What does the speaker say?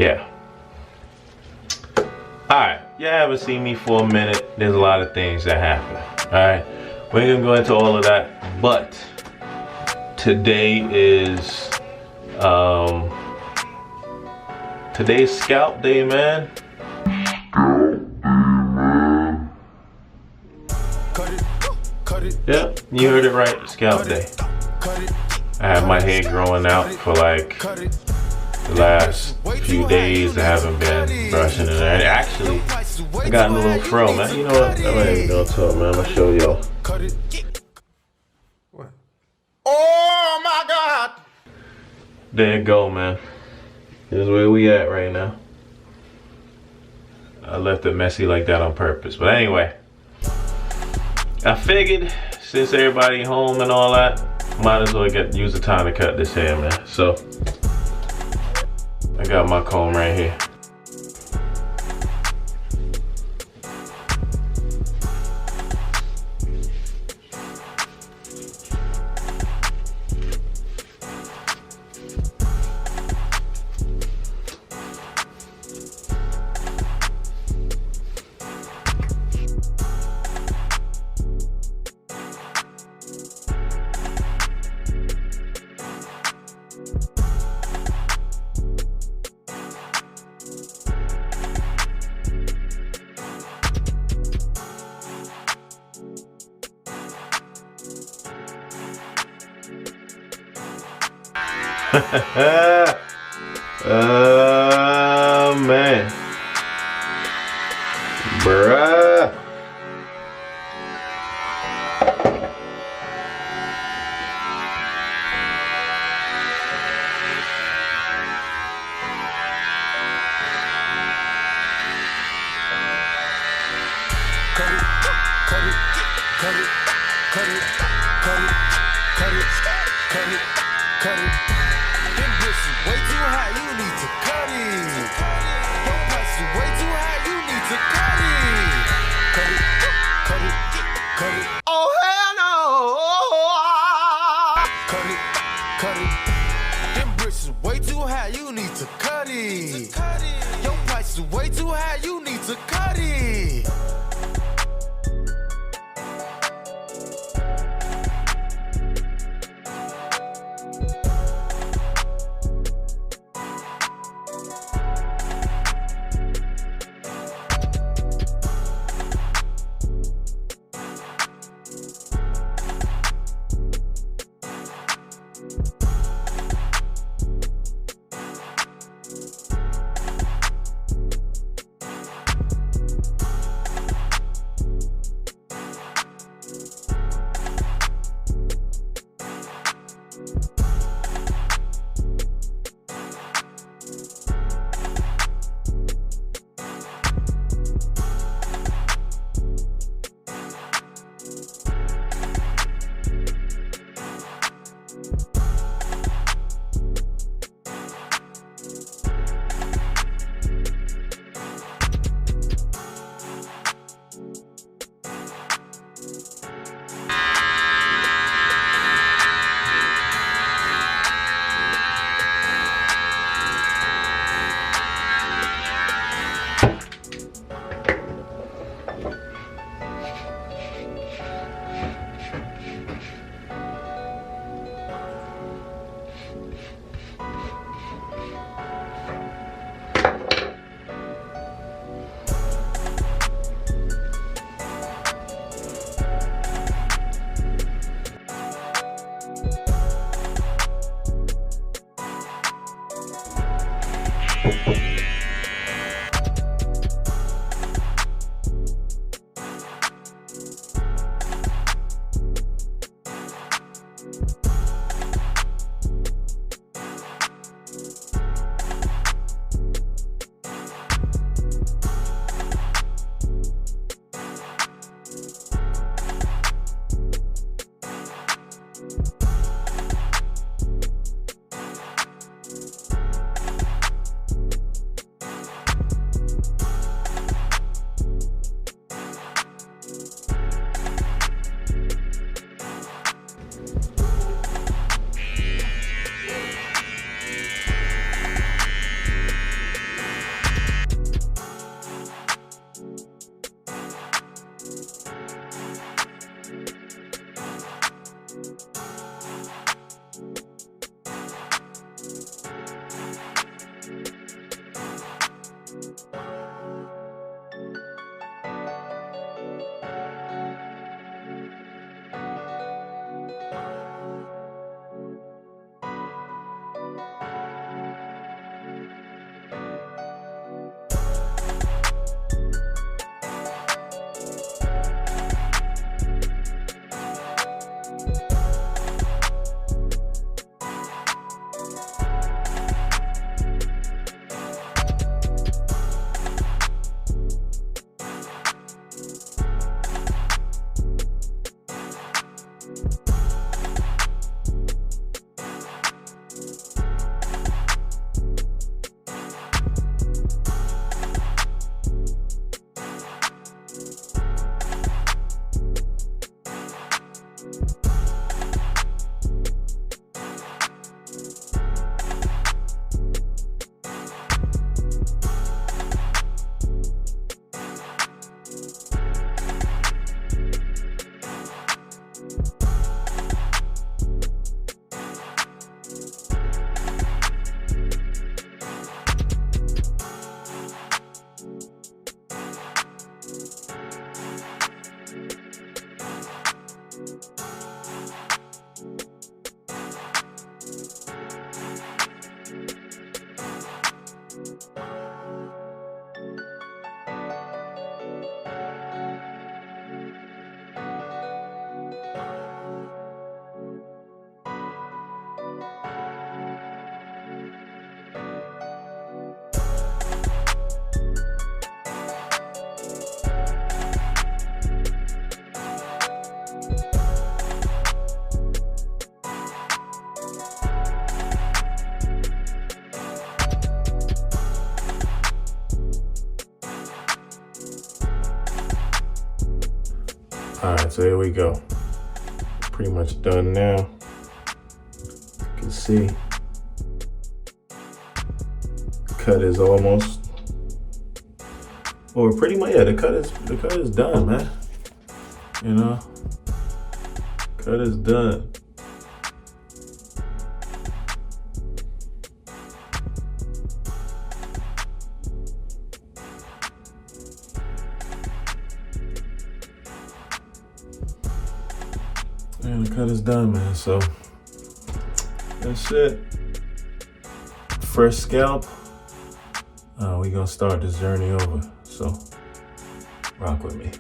Yeah. Alright, you haven't seen me for a minute. There's a lot of things that happen. Alright, we ain't gonna go into all of that, but today is today's scalp day, man. Yeah, you heard it right, scalp day. I have my hair growing out for like the last few days. I haven't been brushing it. And actually, I got a little fro, man. You know what? I'm not even gonna talk, man. I'm gonna show y'all. Oh my God! There you go, man. Here's where we at right now. I left it messy like that on purpose. But anyway, I figured since everybody home and all that, might as well use the time to cut this hair, man. So I got my comb right here. Oh man, bruh. Cut it. Them bitches way too high, you need to cut it. Your price is way too high, you need to cut it. Oh hell no! Cut it. Them bitches way too high, you need to cut it. Your price is way too high, you need to cut it. All right, so here we go. Pretty much done now. You can see cut is almost, or pretty much, yeah, the cut is done, man. You know, cut is done. And the cut is done, man. So that's it. Fresh scalp. We gonna start this journey over. So rock with me.